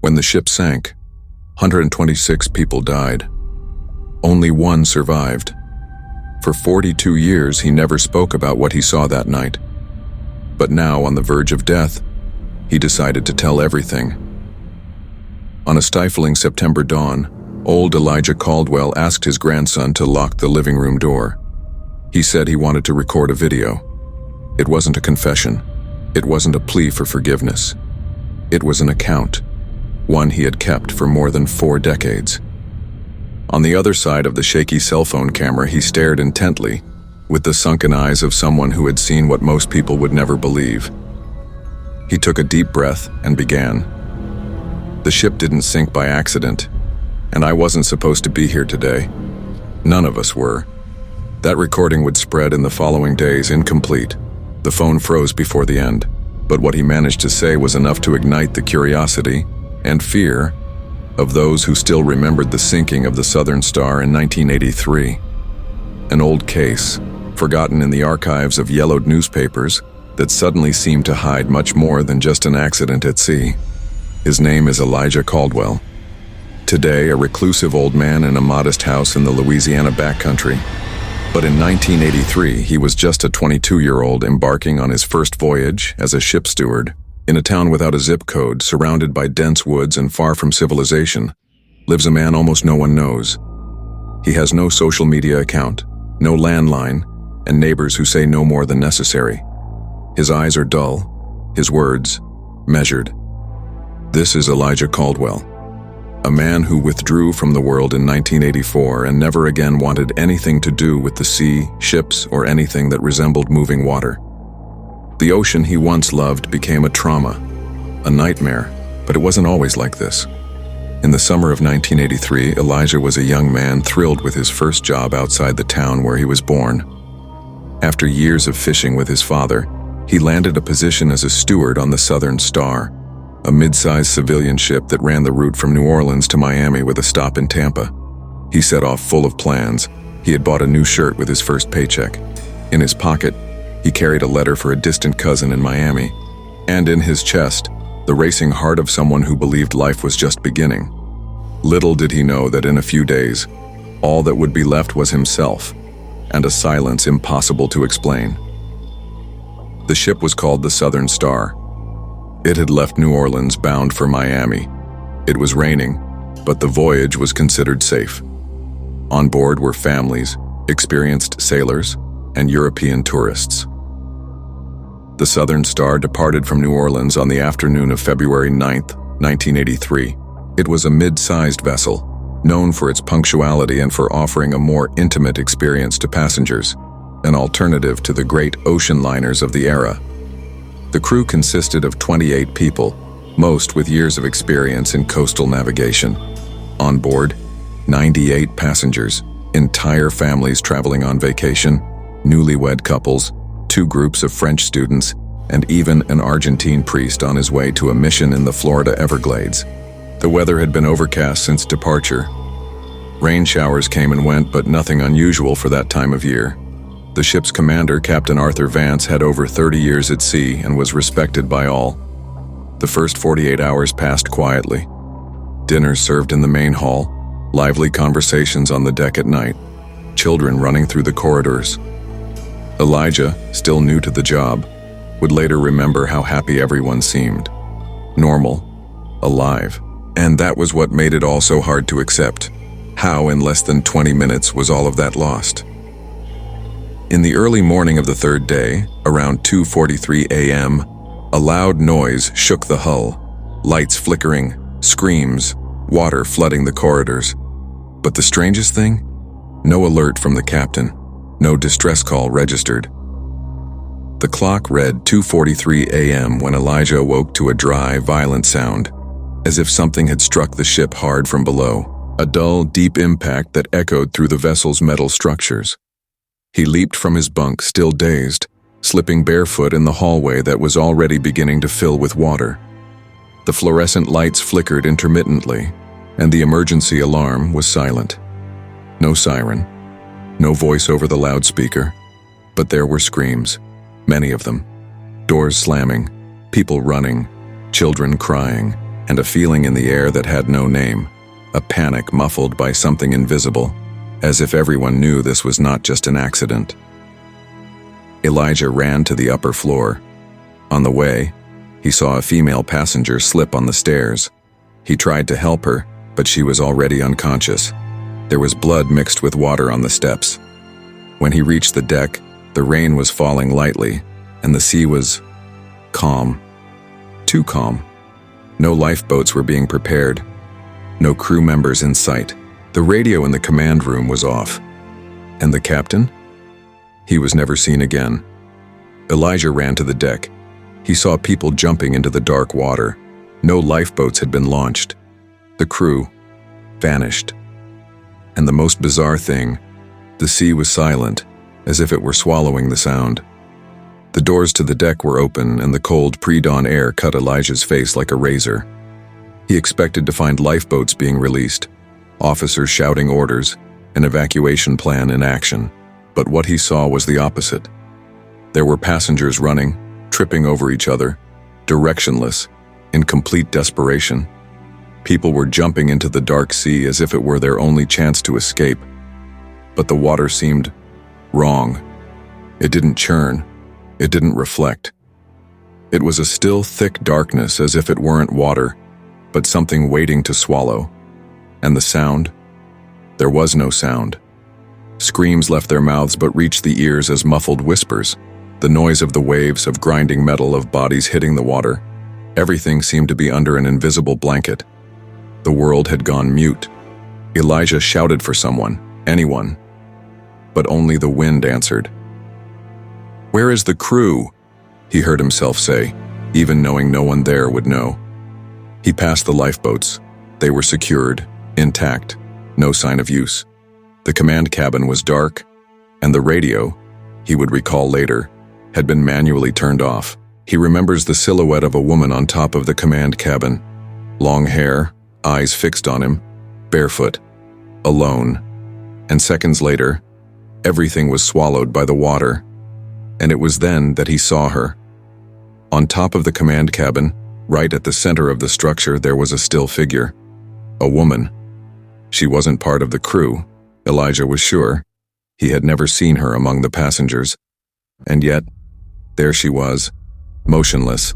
When the ship sank, 126 people died. Only one survived. For 42 years, he never spoke about what he saw that night. But now, on the verge of death, he decided to tell everything. On a stifling September dawn, old Elijah Caldwell asked his grandson to lock the living room door. He said he wanted to record a video. It wasn't a confession. It wasn't a plea for forgiveness. It was an account, one he had kept for more than 4 decades. On the other side of the shaky cell phone camera, he stared intently, with the sunken eyes of someone who had seen what most people would never believe. He took a deep breath and began. The ship didn't sink by accident, and I wasn't supposed to be here today. None of us were. That recording would spread in the following days incomplete. The phone froze before the end, but what he managed to say was enough to ignite the curiosity and fear of those who still remembered the sinking of the Southern Star in 1983. An old case, forgotten in the archives of yellowed newspapers, that suddenly seemed to hide much more than just an accident at sea. His name is Elijah Caldwell. Today, a reclusive old man in a modest house in the Louisiana backcountry. But in 1983, he was just a 22-year-old embarking on his first voyage as a ship steward. In a town without a zip code, surrounded by dense woods and far from civilization, lives a man almost no one knows. He has no social media account, no landline, and neighbors who say no more than necessary. His eyes are dull, his words measured. This is Elijah Caldwell, a man who withdrew from the world in 1984 and never again wanted anything to do with the sea, ships, or anything that resembled moving water. The ocean he once loved became a trauma, a nightmare, but it wasn't always like this. In the summer of 1983, Elijah was a young man thrilled with his first job outside the town where he was born. After years of fishing with his father, he landed a position as a steward on the Southern Star, a mid-sized civilian ship that ran the route from New Orleans to Miami with a stop in Tampa. He set off full of plans. He had bought a new shirt with his first paycheck. In his pocket, he carried a letter for a distant cousin in Miami. And in his chest, the racing heart of someone who believed life was just beginning. Little did he know that in a few days, all that would be left was himself, and a silence impossible to explain. The ship was called the Southern Star. It had left New Orleans bound for Miami. It was raining, but the voyage was considered safe. On board were families, experienced sailors, and European tourists. The Southern Star departed from New Orleans on the afternoon of February 9th, 1983. It was a mid-sized vessel, known for its punctuality and for offering a more intimate experience to passengers, an alternative to the great ocean liners of the era. The crew consisted of 28 people, most with years of experience in coastal navigation. On board, 98 passengers, entire families traveling on vacation, newlywed couples, 2 groups of French students, and even an Argentine priest on his way to a mission in the Florida Everglades. The weather had been overcast since departure. Rain showers came and went, but nothing unusual for that time of year. The ship's commander, Captain Arthur Vance, had over 30 years at sea and was respected by all. The first 48 hours passed quietly. Dinners served in the main hall, lively conversations on the deck at night, children running through the corridors. Elijah, still new to the job, would later remember how happy everyone seemed. Normal, alive. And that was what made it all so hard to accept. How in less than 20 minutes was all of that lost? In the early morning of the 3rd day, around 2:43 a.m., a loud noise shook the hull. Lights flickering, screams, water flooding the corridors. But the strangest thing? No alert from the captain. No distress call registered. The clock read 2:43 a.m. when Elijah awoke to a dry, violent sound, as if something had struck the ship hard from below, a dull, deep impact that echoed through the vessel's metal structures. He leaped from his bunk, still dazed, slipping barefoot in the hallway that was already beginning to fill with water. The fluorescent lights flickered intermittently, and the emergency alarm was silent. No siren, no voice over the loudspeaker, but there were screams, many of them. Doors slamming, people running, children crying, and a feeling in the air that had no name, a panic muffled by something invisible, as if everyone knew this was not just an accident. Elijah ran to the upper floor. On the way, he saw a female passenger slip on the stairs. He tried to help her, but she was already unconscious. There was blood mixed with water on the steps. When he reached the deck, the rain was falling lightly, and the sea was calm. Too calm. No lifeboats were being prepared. No crew members in sight. The radio in the command room was off. And the captain? He was never seen again. Elijah ran to the deck. He saw people jumping into the dark water. No lifeboats had been launched. The crew vanished. And the most bizarre thing, the sea was silent, as if it were swallowing the sound. The doors to the deck were open, and the cold pre-dawn air cut Elijah's face like a razor. He expected to find lifeboats being released, officers shouting orders, an evacuation plan in action. But what he saw was the opposite. There were passengers running, tripping over each other, directionless, in complete desperation. People were jumping into the dark sea as if it were their only chance to escape. But the water seemed wrong. It didn't churn. It didn't reflect. It was a still, thick darkness, as if it weren't water, but something waiting to swallow. And the sound? There was no sound. Screams left their mouths but reached the ears as muffled whispers. The noise of the waves, of grinding metal, of bodies hitting the water. Everything seemed to be under an invisible blanket. The world had gone mute. Elijah shouted for someone, anyone. But only the wind answered. "Where is the crew?" he heard himself say, even knowing no one there would know. He passed the lifeboats. They were secured, intact, no sign of use. The command cabin was dark, and the radio, he would recall later, had been manually turned off. He remembers the silhouette of a woman on top of the command cabin. Long hair, eyes fixed on him, barefoot, alone. And seconds later, everything was swallowed by the water. And it was then that he saw her. On top of the command cabin, right at the center of the structure, there was a still figure. A woman. She wasn't part of the crew, Elijah was sure. He had never seen her among the passengers. And yet, there she was, motionless,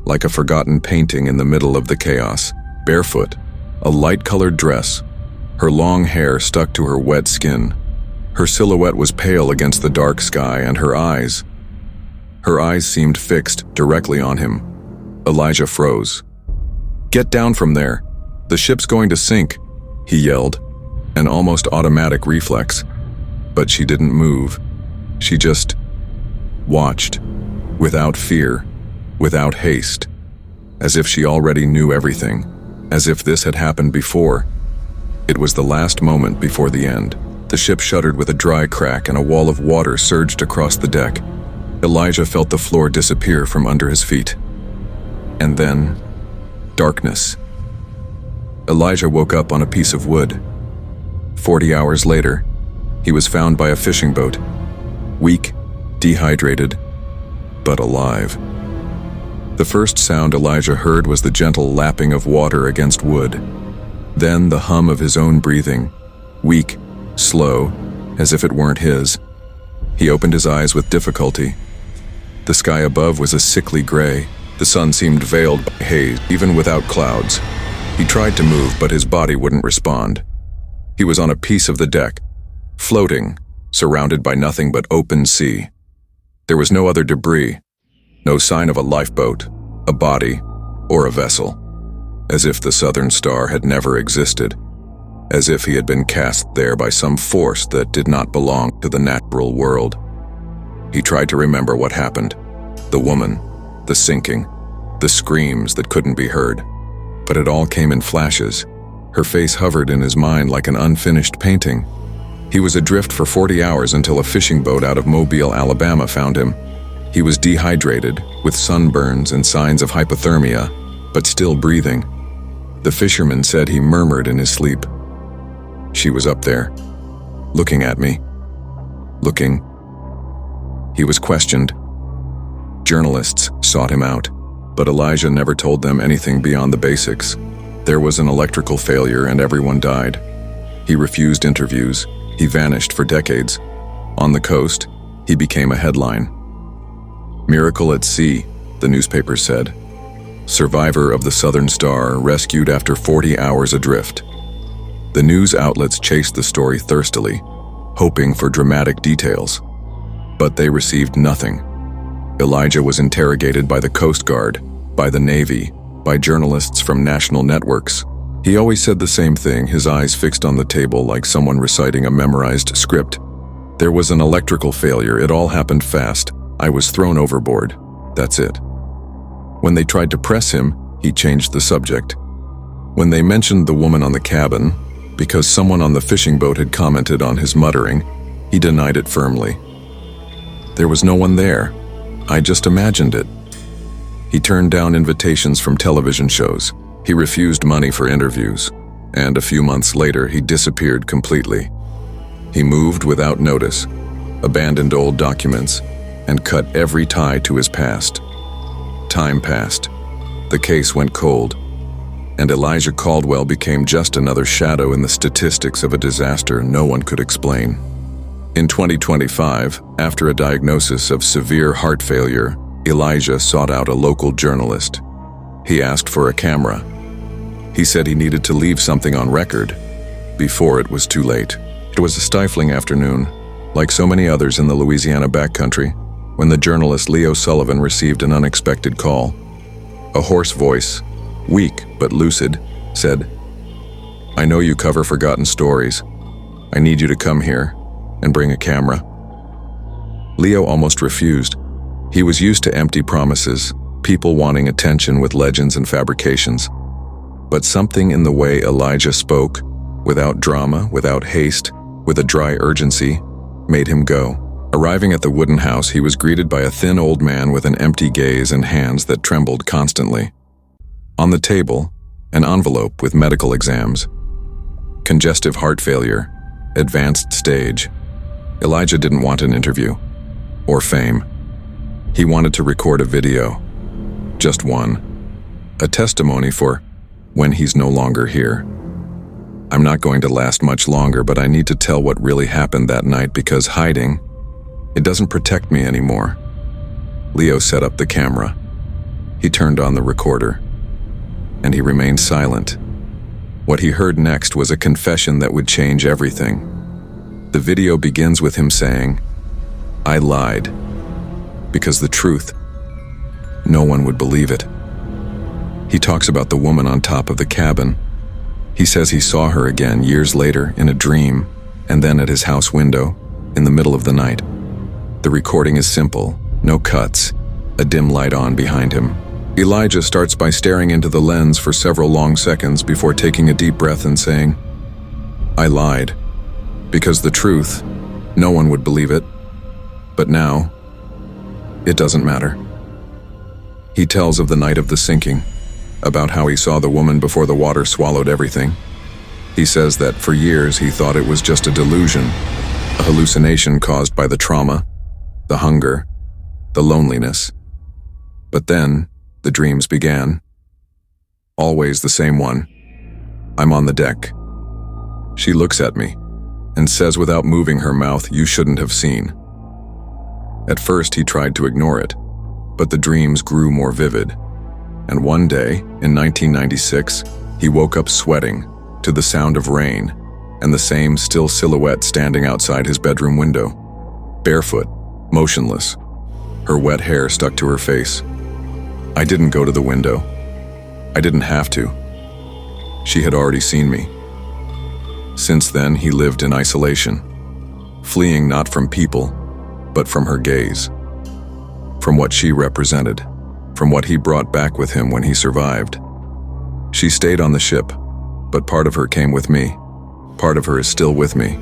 like a forgotten painting in the middle of the chaos, barefoot, a light-colored dress, her long hair stuck to her wet skin. Her silhouette was pale against the dark sky, and her eyes seemed fixed directly on him. Elijah froze. "Get down from there! The ship's going to sink!" he yelled, an almost automatic reflex. But she didn't move. She just watched, without fear, without haste, as if she already knew everything, as if this had happened before. It was the last moment before the end. The ship shuddered with a dry crack, and a wall of water surged across the deck. Elijah felt the floor disappear from under his feet. And then, darkness. Elijah woke up on a piece of wood. 40 hours later, he was found by a fishing boat, weak, dehydrated, but alive. The first sound Elijah heard was the gentle lapping of water against wood. Then the hum of his own breathing, weak, slow, as if it weren't his. He opened his eyes with difficulty. The sky above was a sickly gray. The sun seemed veiled by haze, even without clouds. He tried to move, but his body wouldn't respond. He was on a piece of the deck, floating, surrounded by nothing but open sea. There was no other debris, no sign of a lifeboat, a body, or a vessel. As if the Southern Star had never existed. As if he had been cast there by some force that did not belong to the natural world. He tried to remember what happened. The woman, the sinking, the screams that couldn't be heard. But it all came in flashes. Her face hovered in his mind like an unfinished painting. He was adrift for 40 hours until a fishing boat out of Mobile, Alabama found him. He was dehydrated, with sunburns and signs of hypothermia, but still breathing. The fisherman said he murmured in his sleep. She was up there, looking at me. Looking. He was questioned. Journalists sought him out. But Elijah never told them anything beyond the basics. There was an electrical failure and everyone died. He refused interviews. He vanished for decades. On the coast, he became a headline. Miracle at sea, the newspaper said. Survivor of the Southern Star rescued after 40 hours adrift. The news outlets chased the story thirstily, hoping for dramatic details. But they received nothing. Elijah was interrogated by the Coast Guard, by the Navy, by journalists from national networks. He always said the same thing, his eyes fixed on the table like someone reciting a memorized script. There was an electrical failure, it all happened fast. I was thrown overboard. That's it. When they tried to press him, he changed the subject. When they mentioned the woman on the cabin, because someone on the fishing boat had commented on his muttering, he denied it firmly. There was no one there. I just imagined it. He turned down invitations from television shows. He refused money for interviews. And a few months later, he disappeared completely. He moved without notice, abandoned old documents, and cut every tie to his past. Time passed. The case went cold, and Elijah Caldwell became just another shadow in the statistics of a disaster no one could explain. In 2025, after a diagnosis of severe heart failure, Elijah sought out a local journalist. He asked for a camera. He said he needed to leave something on record before it was too late. It was a stifling afternoon, like so many others in the Louisiana backcountry, when the journalist Leo Sullivan received an unexpected call. A hoarse voice, weak but lucid, said, "I know you cover forgotten stories. I need you to come here and bring a camera." Leo almost refused. He was used to empty promises, people wanting attention with legends and fabrications. But something in the way Elijah spoke, without drama, without haste, with a dry urgency, made him go. Arriving at the wooden house, he was greeted by a thin old man with an empty gaze and hands that trembled constantly. On the table, an envelope with medical exams. Congestive heart failure, advanced stage. Elijah didn't want an interview, or fame. He wanted to record a video. Just one. A testimony for when he's no longer here. I'm not going to last much longer, but I need to tell what really happened that night because hiding, it doesn't protect me anymore. Leo set up the camera. He turned on the recorder. And he remained silent. What he heard next was a confession that would change everything. The video begins with him saying, "I lied. Because the truth, no one would believe it." He talks about the woman on top of the cabin. He says he saw her again years later in a dream, and then at his house window, in the middle of the night. The recording is simple, no cuts, a dim light on behind him. Elijah starts by staring into the lens for several long seconds before taking a deep breath and saying, "I lied. Because the truth, no one would believe it. But now, it doesn't matter." He tells of the night of the sinking, about how he saw the woman before the water swallowed everything. He says that for years he thought it was just a delusion, a hallucination caused by the trauma, the hunger, the loneliness. But then, the dreams began. Always the same one. I'm on the deck. She looks at me and says without moving her mouth, "You shouldn't have seen." At first he tried to ignore it, but the dreams grew more vivid. And one day, in 1996, he woke up sweating to the sound of rain and the same still silhouette standing outside his bedroom window. Barefoot, motionless, her wet hair stuck to her face. I didn't go to the window. I didn't have to. She had already seen me. Since then, he lived in isolation, fleeing not from people, but from her gaze, from what she represented, from what he brought back with him when he survived. She stayed on the ship, but part of her came with me. Part of her is still with me.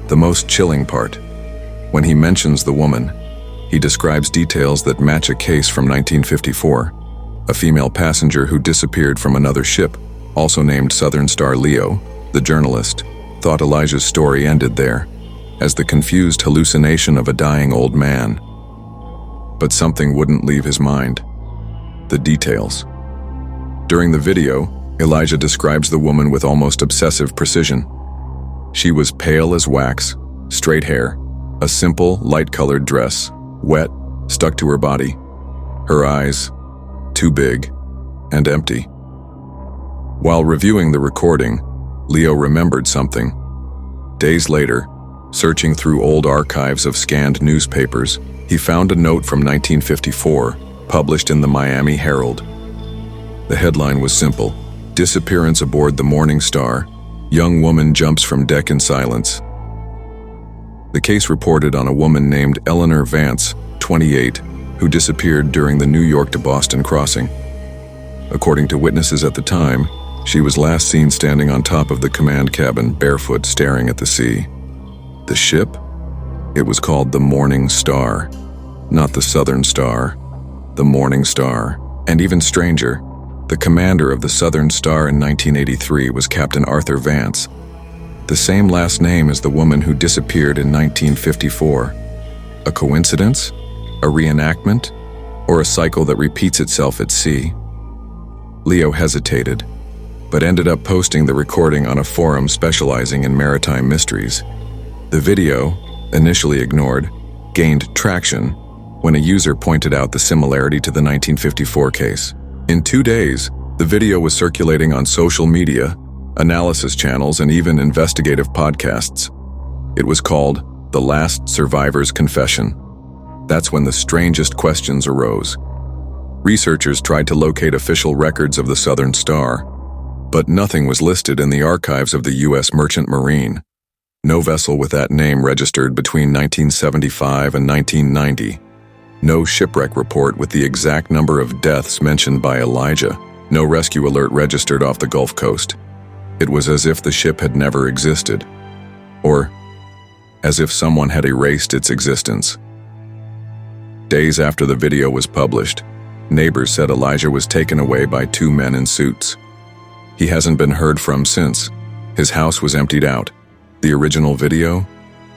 The most chilling part, when he mentions the woman, he describes details that match a case from 1954, a female passenger who disappeared from another ship, also named Southern Star. Leo, the journalist, thought Elijah's story ended there, as the confused hallucination of a dying old man. But something wouldn't leave his mind. The details. During the video, Elijah describes the woman with almost obsessive precision. She was pale as wax, straight hair, a simple, light-colored dress, wet, stuck to her body. Her eyes, too big and empty. While reviewing the recording, Leo remembered something. Days later, searching through old archives of scanned newspapers, he found a note from 1954, published in the Miami Herald. The headline was simple: "Disappearance aboard the Morning Star. Young woman jumps from deck in silence." The case reported on a woman named Eleanor Vance, 28, who disappeared during the New York to Boston crossing. According to witnesses at the time, she was last seen standing on top of the command cabin, barefoot, staring at the sea. The ship? It was called the Morning Star, not the Southern Star. The Morning Star. And even stranger, the commander of the Southern Star in 1983 was Captain Arthur Vance, the same last name as the woman who disappeared in 1954. A coincidence? A reenactment? Or a cycle that repeats itself at sea? Leo hesitated, but ended up posting the recording on a forum specializing in maritime mysteries. The video, initially ignored, gained traction when a user pointed out the similarity to the 1954 case. In 2 days, the video was circulating on social media, analysis channels, and even investigative podcasts. It was called The Last Survivor's Confession. That's when the strangest questions arose. Researchers tried to locate official records of the Southern Star, but nothing was listed in the archives of the U.S. Merchant Marine. No vessel with that name registered between 1975 and 1990. No shipwreck report with the exact number of deaths mentioned by Elijah. No rescue alert registered off the Gulf Coast. It was as if the ship had never existed, or as if someone had erased its existence. Days after the video was published, neighbors said Elijah was taken away by 2 men in suits. He hasn't been heard from since. His house was emptied out. The original video?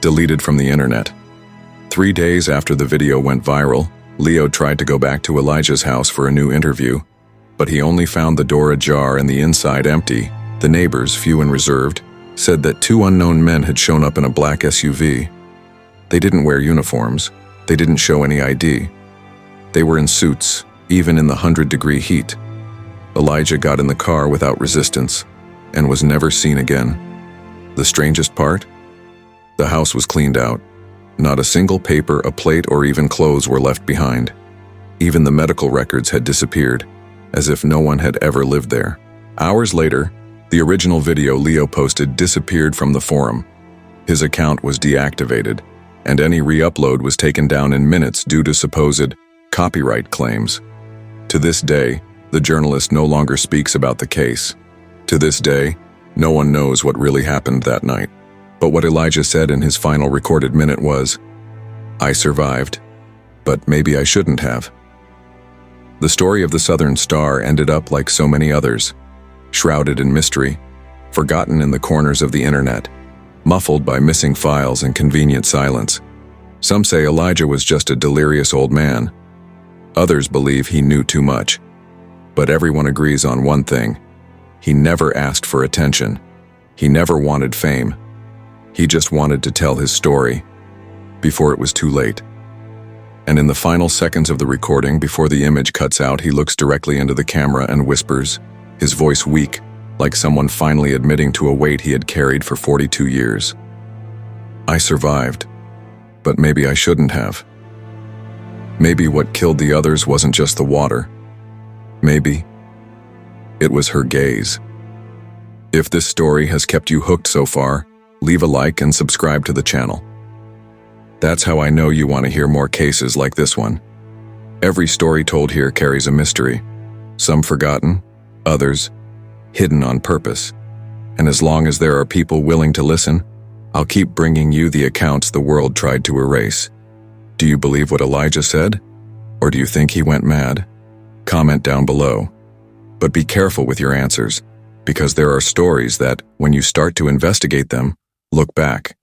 Deleted from the internet. 3 days after the video went viral, Leo tried to go back to Elijah's house for a new interview, but he only found the door ajar and the inside empty. The neighbors, few and reserved, said that 2 unknown men had shown up in a black SUV. They didn't wear uniforms. They didn't show any ID. They were in suits, even in the 100-degree heat. Elijah got in the car without resistance and was never seen again. The strangest part? The house was cleaned out. Not a single paper, a plate, or even clothes were left behind. Even the medical records had disappeared, as if no one had ever lived there. Hours later, the original video Leo posted disappeared from the forum. His account was deactivated, and any re-upload was taken down in minutes due to supposed copyright claims. To this day, the journalist no longer speaks about the case. To this day, no one knows what really happened that night. But what Elijah said in his final recorded minute was, "I survived, but maybe I shouldn't have." The story of the Southern Star ended up like so many others, shrouded in mystery, forgotten in the corners of the internet, muffled by missing files and convenient silence. Some say Elijah was just a delirious old man. Others believe he knew too much. But everyone agrees on one thing: he never asked for attention. He never wanted fame. He just wanted to tell his story before it was too late. And in the final seconds of the recording, before the image cuts out, he looks directly into the camera and whispers, his voice weak, like someone finally admitting to a weight he had carried for 42 years. "I survived, but maybe I shouldn't have. Maybe what killed the others wasn't just the water. Maybe it was her gaze." If this story has kept you hooked so far, leave a like and subscribe to the channel. That's how I know you want to hear more cases like this one. Every story told here carries a mystery, some forgotten, others hidden on purpose. And as long as there are people willing to listen, I'll keep bringing you the accounts the world tried to erase. Do you believe what Elijah said? Or do you think he went mad? Comment down below. But be careful with your answers, because there are stories that, when you start to investigate them, look back